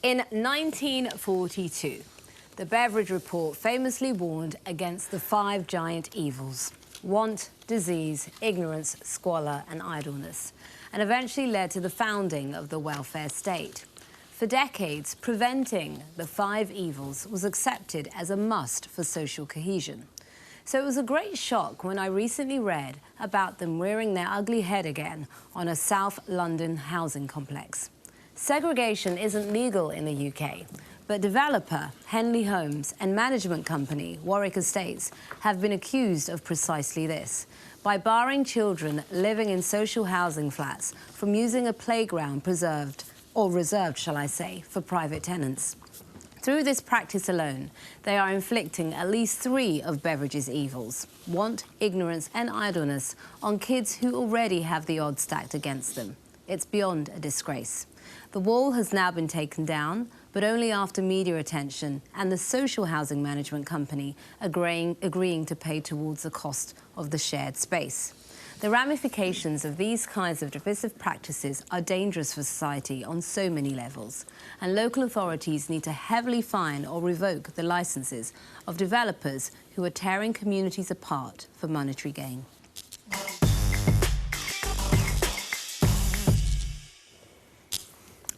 In 1942, the Beveridge Report famously warned against the 5 giant evils: want, disease, ignorance, squalor and idleness, and eventually led to the founding of the welfare state. For decades, preventing the 5 evils was accepted as a must for social cohesion. So it was a great shock when I recently read about them rearing their ugly head again on a South London housing complex. Segregation isn't legal in the UK, but developer Henley Homes and management company Warwick Estates have been accused of precisely this, by barring children living in social housing flats from using a playground reserved, shall I say, for private tenants. Through this practice alone, they are inflicting at least 3 of Beveridge's evils: want, ignorance and idleness on kids who already have the odds stacked against them. It's beyond a disgrace. The wall has now been taken down, but only after media attention and the social housing management company agreeing to pay towards the cost of the shared space. The ramifications of these kinds of divisive practices are dangerous for society on so many levels, and local authorities need to heavily fine or revoke the licences of developers who are tearing communities apart for monetary gain.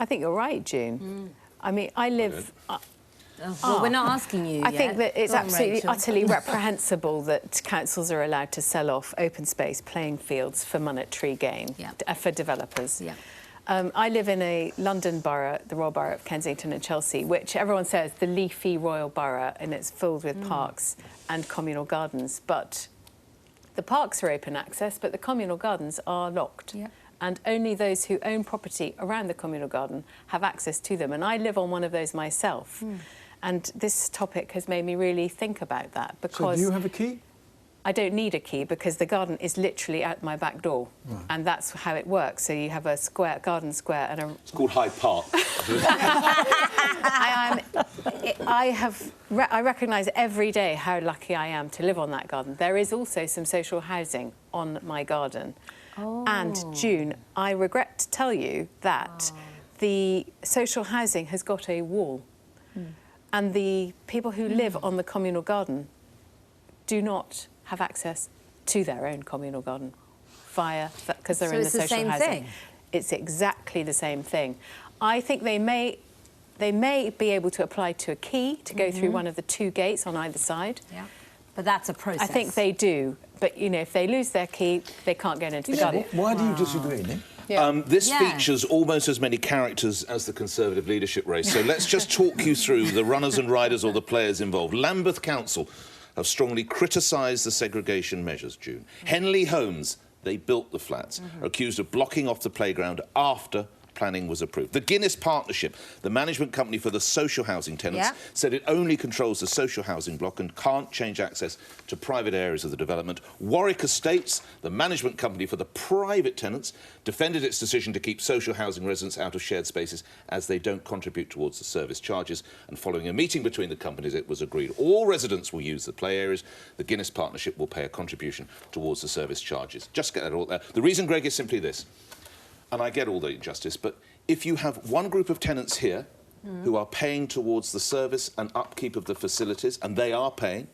I think you're right, June. I mean, I live... Well, we're not asking you I yet. think that it's Go on, absolutely, Rachel. utterly reprehensible that councils are allowed to sell off open space playing fields for monetary gain, for developers. I live in a London borough, the Royal Borough of Kensington and Chelsea, which everyone says the leafy Royal Borough, and it's filled with parks and communal gardens. But the parks are open access, but the communal gardens are locked. And only those who own property around the communal garden have access to them. And I live on one of those myself. And this topic has made me really think about that, because... So do you have a key? I don't need a key because the garden is literally out my back door. And that's how it works. So you have a square, garden square and a... It's called Hyde Park. I recognise every day how lucky I am to live on that garden. There is also some social housing on my garden. And, June, I regret to tell you that the social housing has got a wall. And the people who live on the communal garden do not have access to their own communal garden because they're in the social housing. Thing? It's exactly the same thing. I think they may be able to apply to a key to go through one of the 2 gates on either side. But that's a process. I think they do. But, you know, if they lose their key, they can't get into the garden. Why do you disagree, Nick? This features almost as many characters as the Conservative leadership race. So let's just talk you through the runners and riders or the players involved. Lambeth Council have strongly criticised the segregation measures, June. Henley Homes, they built the flats, are accused of blocking off the playground after planning was approved. The Guinness Partnership, the management company for the social housing tenants, said it only controls the social housing block and can't change access to private areas of the development. Warwick Estates, the management company for the private tenants, defended its decision to keep social housing residents out of shared spaces as they don't contribute towards the service charges. And following a meeting between the companies, it was agreed all residents will use the play areas. The Guinness Partnership will pay a contribution towards the service charges. Just get that all there. The reason, Greg, is simply this. And I get all the injustice, but if you have one group of tenants here who are paying towards the service and upkeep of the facilities, and they are paying,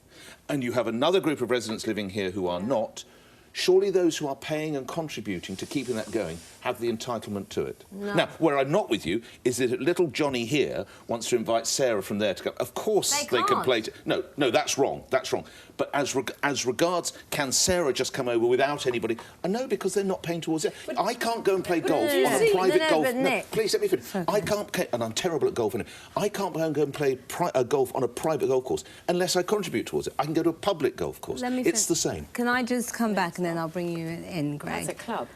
and you have another group of residents living here who are not, surely those who are paying and contributing to keeping that going have the entitlement to it. Now, where I'm not with you is that little Johnny here wants to invite Sarah from there to come. Of course they can play... No, that's wrong. That's wrong. But as regards, can Sarah just come over without anybody? No, because they're not paying towards it. I can't go and play golf on a private golf... No, please let me finish. I can't... And I'm terrible at golf. I can't go and play golf on a private golf course unless I contribute towards it. I can go to a public golf course. It's the same. Can I just come back and then I'll bring you in, Greg? That's a club.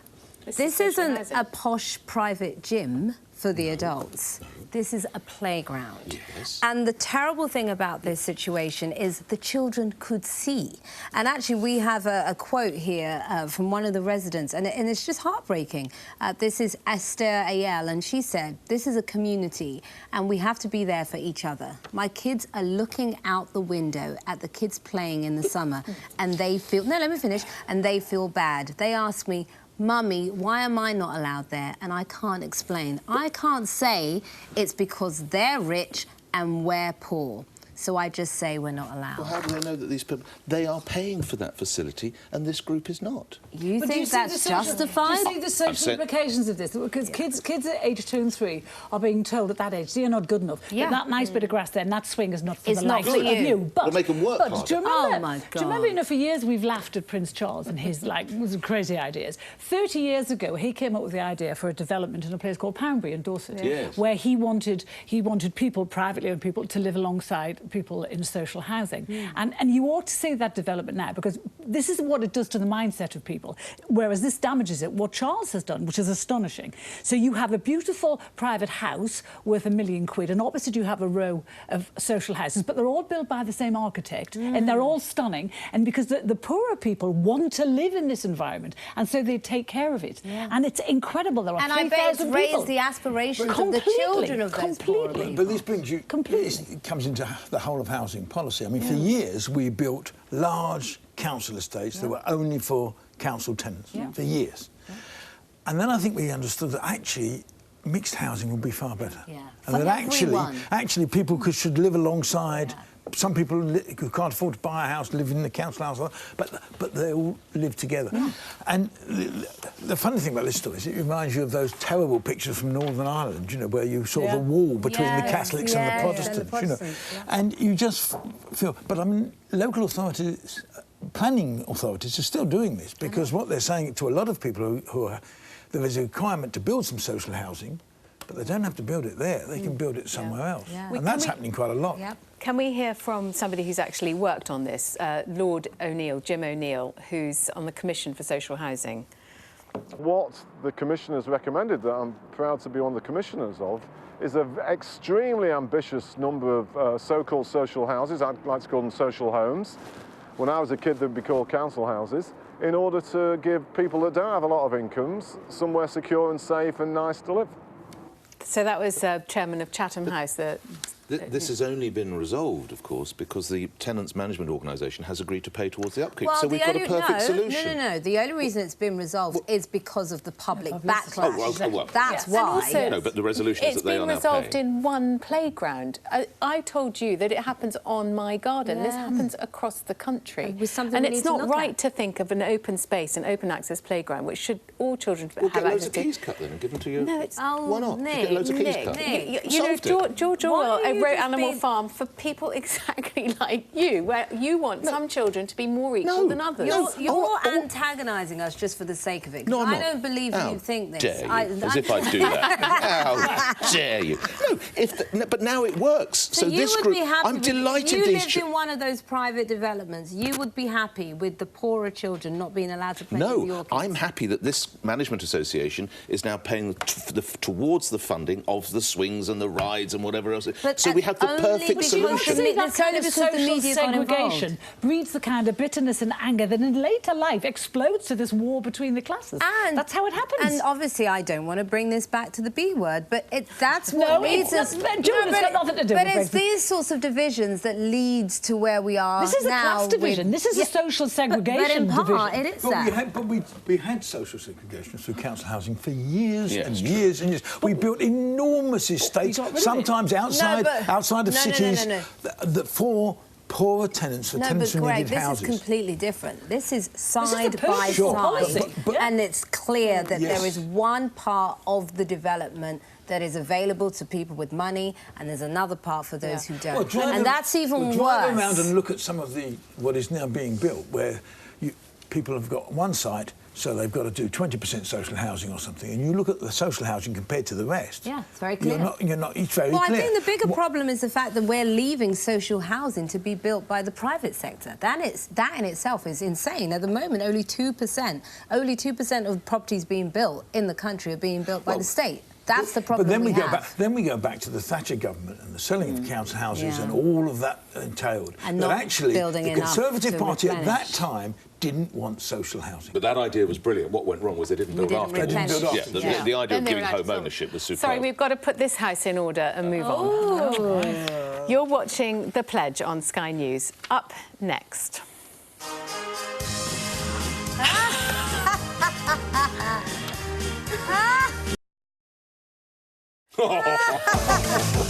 This isn't a posh private gym for the adults. This is a playground. And the terrible thing about this situation is the children could see. And actually, we have a quote here from one of the residents, and it's just heartbreaking. This is Esther Ayel, and she said, "This is a community, and we have to be there for each other. My kids are looking out the window at the kids playing in the summer, and they feel..." No, let me finish. "And they feel bad. They ask me, Mummy, why am I not allowed there? And I can't explain. I can't say it's because they're rich and we're poor. So I just say we're not allowed. Well, how do they know that these people... They are paying for that facility and this group is not. You think that's justified? Do you see the social implications of this? Because kids at age 2 and 3 are being told at that age, you're not good enough. Yeah. That nice bit of grass there and that swing is not for the likes of you. you. But make them work harder. Do you remember, oh, my God. Do you remember, you know, for years we've laughed at Prince Charles and his, like, crazy ideas. 30 years ago, he came up with the idea for a development in a place called Poundbury in Dorset, where he wanted people, privately owned people, to live alongside people in social housing. And you ought to see that development now, because this is what it does to the mindset of people, whereas this damages it. What Charles has done, which is astonishing. So you have a beautiful private house worth £1 million, and opposite you have a row of social houses, but they're all built by the same architect, and they're all stunning, and because the poorer people want to live in this environment, and so they take care of it. And it's incredible. There are 3,000 people. And I bet it's raised the aspirations of the children of those poor people. But this brings you... It comes into the whole of housing policy. I mean, for years, we built large council estates that were only for council tenants, for years. And then I think we understood that actually mixed housing would be far better. And that actually people should live alongside... Some people who can't afford to buy a house live in the council house, but they all live together. And the funny thing about this story is it reminds you of those terrible pictures from Northern Ireland, you know, where you saw the wall between the Catholics and the Protestants, you know. And you just feel... But, I mean, local authorities, planning authorities are still doing this, because what they're saying to a lot of people who are... There is a requirement to build some social housing, but they don't have to build it there. They can build it somewhere else. And that's happening quite a lot. Can we hear from somebody who's actually worked on this, Lord O'Neill, Jim O'Neill, who's on the Commission for Social Housing? What the Commission has recommended, that I'm proud to be one of the commissioners of, is an extremely ambitious number of so-called social houses. I'd like to call them social homes. When I was a kid, they'd be called council houses, in order to give people that don't have a lot of incomes somewhere secure and safe and nice to live. So that was Chairman of Chatham House. This has only been resolved, of course, because the Tenants Management Organisation has agreed to pay towards the upkeep. Well, so we've got a perfect solution. No. The only reason it's been resolved is because of the public backlash. That's why. Also, no, but the resolution is that they are now paying. It's been resolved in one playground. I told you that it happens on my garden. This happens across the country. And it's not right to think of an open space, an open access playground, which should all children have access to. Get loads of keys cut then and give them to you. No, it's... Why not? Nick, get loads of keys cut. You know, George Orwell wrote Animal Farm for people exactly like you, where you want some children to be more equal than others. You're antagonising us just for the sake of it. No, I don't believe you think this. Dare you? As if I'd do that. How dare you? No, but now it works. So this group... I'm delighted you these... lived in one of those private developments. You would be happy with the poorer children not being allowed to play with your kids. No, I'm happy that this management association is now paying towards the funding of the swings and the rides and whatever else. So we have the perfect solution. That kind of social segregation breeds the kind of bitterness and anger that in later life explodes to this war between the classes. And that's how it happens. And obviously, I don't want to bring this back to the B word, but that's what leads us... It's got nothing to do with But it's these sorts of divisions that leads to where we are now. This is a class division. This is a social segregation but in part, it is that. We had social segregation through council housing for years and years and years. We built enormous estates, sometimes outside of cities, for poorer tenants, for tenants who needed houses. This is completely different. This is side by side, and it's clear that there is one part of the development that is available to people with money, and there's another part for those who don't. And that's even worse. Drive around and look at some of what is now being built, where people have got one site, so they've got to do 20% social housing or something, and you look at the social housing compared to the rest. Yeah, it's very clear. It's very clear. Well, I think the bigger problem is the fact that we're leaving social housing to be built by the private sector. That in itself is insane. At the moment, only 2% of properties being built in the country are being built by the state. That's the problem. But then we go back to the Thatcher government and the selling of council houses and all of that entailed. And that actually the Conservative Party at that time didn't want social housing. But that idea was brilliant. What went wrong was they didn't build after. The idea of giving home ownership was superb. Sorry, we've got to put this house in order and move on. You're watching The Pledge on Sky News. Up next. Oh.